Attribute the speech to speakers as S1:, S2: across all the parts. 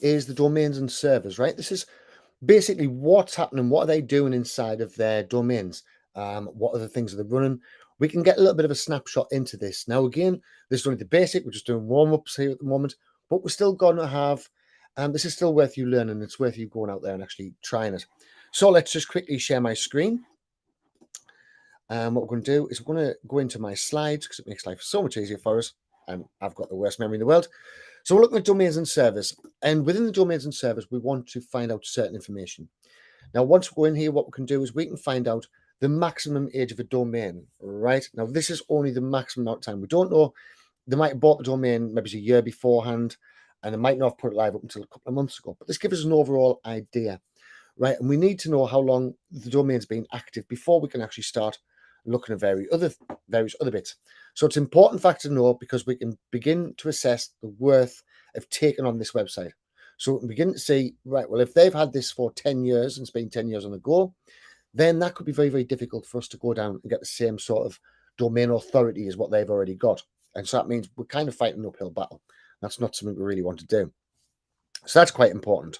S1: is the domains and servers, right? This is basically what's happening, what are they doing inside of their domains, what other things are they running. We can get a little bit of a snapshot into this. Now, again, this is only the basic. We're just doing warm-ups here at the moment, but we're still going to have, this is still worth you learning. It's worth you going out there and actually trying it. So let's just quickly share my screen. What we're going to do is we're going to go into my slides because it makes life so much easier for us. And I've got the worst memory in the world. So we're looking at domains and servers. And within the domains and servers, we want to find out certain information. Now, once we go in here, what we can do is we can find out the maximum age of a domain, right? Now, this is only the maximum amount of time. We don't know. They might have bought the domain maybe a year beforehand, and they might not have put it live up until a couple of months ago. But this gives us an overall idea, right? And we need to know how long the domain's been active before we can actually start looking at various other bits. So it's an important factor to know because we can begin to assess the worth of taking on this website. So we can begin to see, right, well, if they've had this for 10 years and it's been 10 years on the go, then that could be very, very difficult for us to go down and get the same sort of domain authority as what they've already got. And so that means we're kind of fighting an uphill battle. That's not something we really want to do. So that's quite important.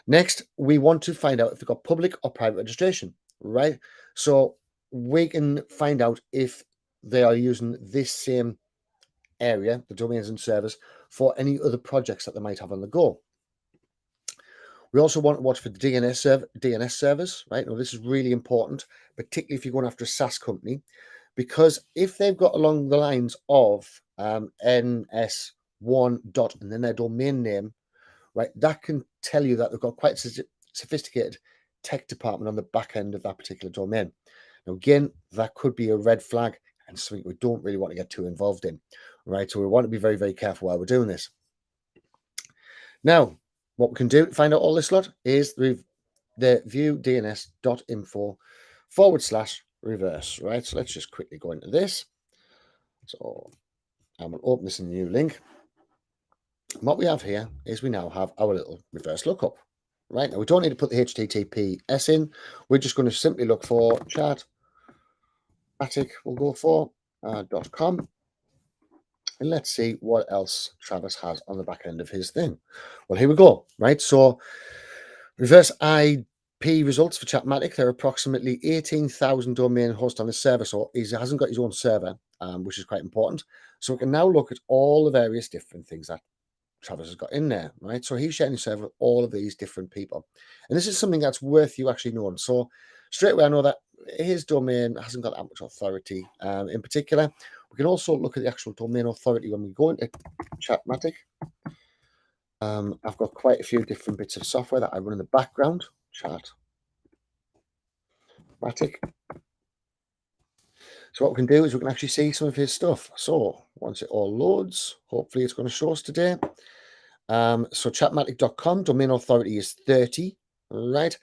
S1: Next, we want to find out if they've got public or private registration, right? So we can find out if they are using this same area, the domains and servers, for any other projects that they might have on the go. We also want to watch for the DNS servers, right? Now, this is really important, particularly if you're going after a SaaS company, because if they've got along the lines of NS1 dot and then their domain name, right, that can tell you that they've got quite a sophisticated tech department on the back end of that particular domain. Now, again, that could be a red flag and something we don't really want to get too involved in, right? So we want to be very, very careful while we're doing this. Now, what we can do to find out all this lot is the viewdns.info/reverse, right? So let's just quickly go into this. So I'm going to open this in a new link. And what we have here is we now have our little reverse lookup, right? Now, we don't need to put the HTTPS in. We're just going to simply look for Chatmatic, we'll go for .com. And let's see what else Travis has on the back end of his thing. Well, here we go, right? So reverse IP results for Chatmatic. There are approximately 18,000 domain hosts on the server. So he hasn't got his own server, which is quite important. So we can now look at all the various different things that Travis has got in there, right? So he's sharing his server with all of these different people. And this is something that's worth you actually knowing. So straight away, I know that his domain hasn't got that much authority. In particular, we can also look at the actual domain authority when we go into Chatmatic. I've got quite a few different bits of software that I run in the background. Chatmatic. So what we can do is we can actually see some of his stuff. So once it all loads, hopefully it's going to show us today. So chatmatic.com, domain authority is 30, right?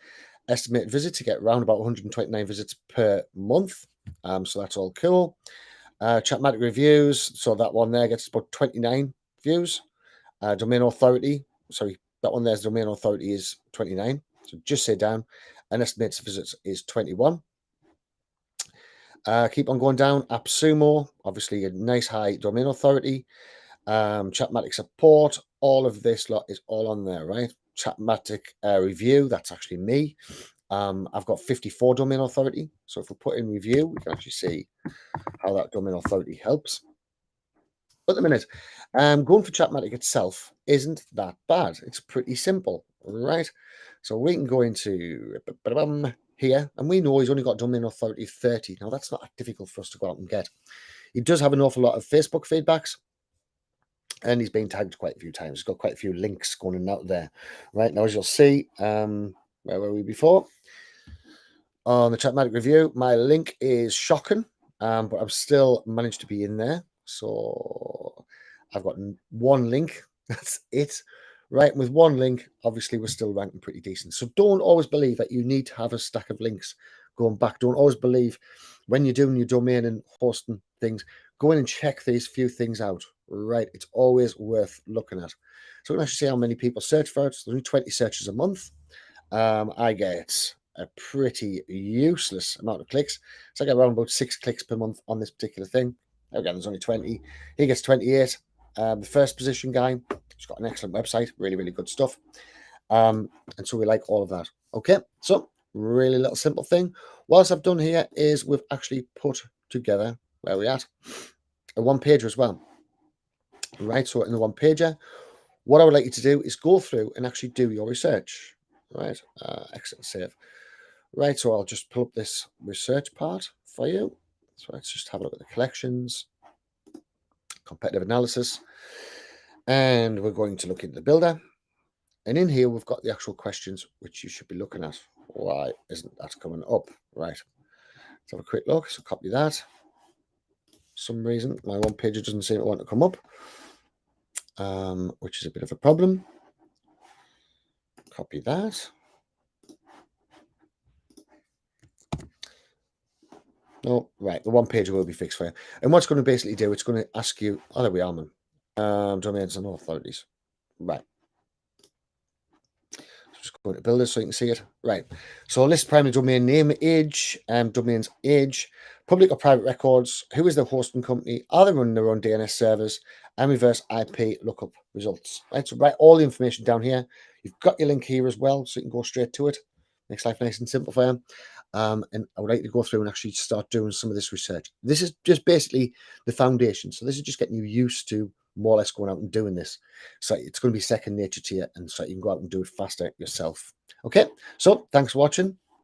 S1: Estimated visits, to get around about 129 visits per month. So that's all cool. Chatmatic reviews, so that one there gets about 29 views. Domain authority, sorry, that one there's domain authority is 29. So just say down. And estimated visits is 21. Keep on going down. AppSumo, obviously a nice high domain authority. Chatmatic support, all of this lot is all on there, right? Chatmatic review, that's actually me. I've got 54 domain authority. So if we put in review, we can actually see how that domain authority helps. But the minute, going for Chatmatic itself isn't that bad. It's pretty simple, right? So we can go into here, and we know he's only got domain authority 30. Now, that's not that difficult for us to go out and get. He does have an awful lot of Facebook feedbacks, and he's been tagged quite a few times. He's got quite a few links going in and out there. Right now, as you'll see, where were we before? On the Chatmatic review, my link is shocking, but I'm still managed to be in there. So I've got one link. That's it. Right, and with one link, obviously, we're still ranking pretty decent. So don't always believe that you need to have a stack of links going back. Don't always believe when you're doing your domain and hosting things, go in and check these few things out, right? It's always worth looking at. So we can actually see how many people search for it. So there's only 20 searches a month. I get a pretty useless amount of clicks. So I get around about 6 clicks per month on this particular thing. Again, there's only 20. He gets 28. The first position guy, It's got an excellent website, really, really good stuff. And so we like all of that. Okay, so really little simple thing. What I've done here is we've actually put together, where we at, a one pager as well. Right, so in the one pager, what I would like you to do is go through and actually do your research. Right, exit and save. Right, so I'll just pull up this research part for you. So let's just have a look at the collections, competitive analysis, and we're going to look into the builder. And in here, we've got the actual questions which you should be looking at. Why isn't that coming up? Right, let's have a quick look. So copy that. For some reason, my one page doesn't seem to want to come up, which is a bit of a problem. Copy that. No, right, the one page will be fixed for you. And what's going to basically do, it's going to ask you, oh, there we are, man. Domains and authorities. Right. Just go to builders so you can see it. Right. So list primary domain name, age, domains age, public or private records, who is the hosting company, are they running their own DNS servers, and reverse IP lookup results. Right. So write all the information down here. You've got your link here as well, so you can go straight to it. Makes life nice and simple for you. And I would like to go through and actually start doing some of this research. This is just basically the foundation. So this is just getting you used to more or less going out and doing this. So it's going to be second nature to you, and so you can go out and do it faster yourself. Okay, so thanks for watching.